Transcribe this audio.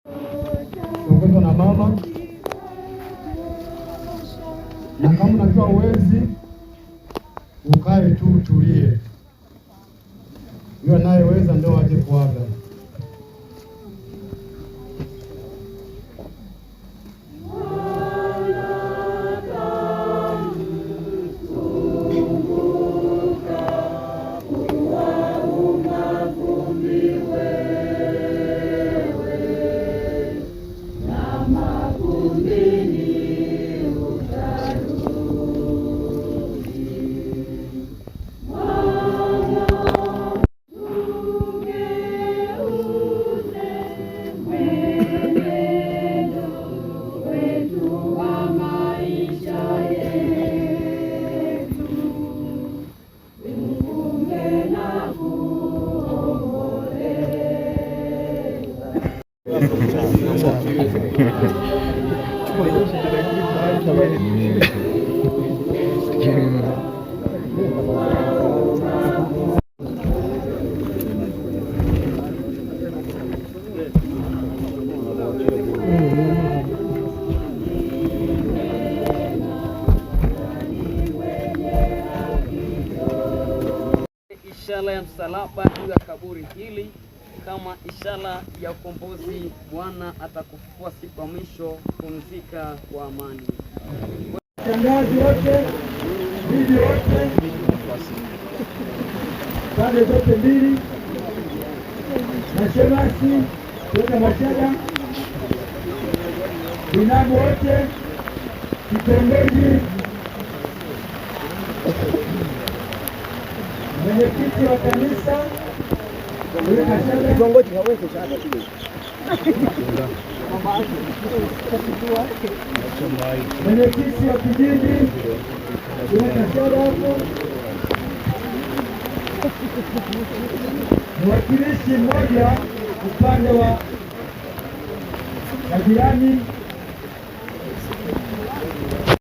Ukiongozwa na mama, na kama unajua uwezi, ukae tu utulie, yule anayeweza ndio aje kuaga. Ishara ya msalaba juu ya kaburi hili kama ishara ya ukombozi. Bwana atakufufua siku ya mwisho, pumzika kwa amani. Shangazi wote, bibi wote, pande zote mbili, na shemasi kutoka Mashada, binamu wote, kitongoji, mwenyekiti wa kanisa kule Mashada, kitongoji hawezi shada kile, mwenyekiti wa kijiji kule Mashada hapo, mwakilishi mmoja upande wa jirani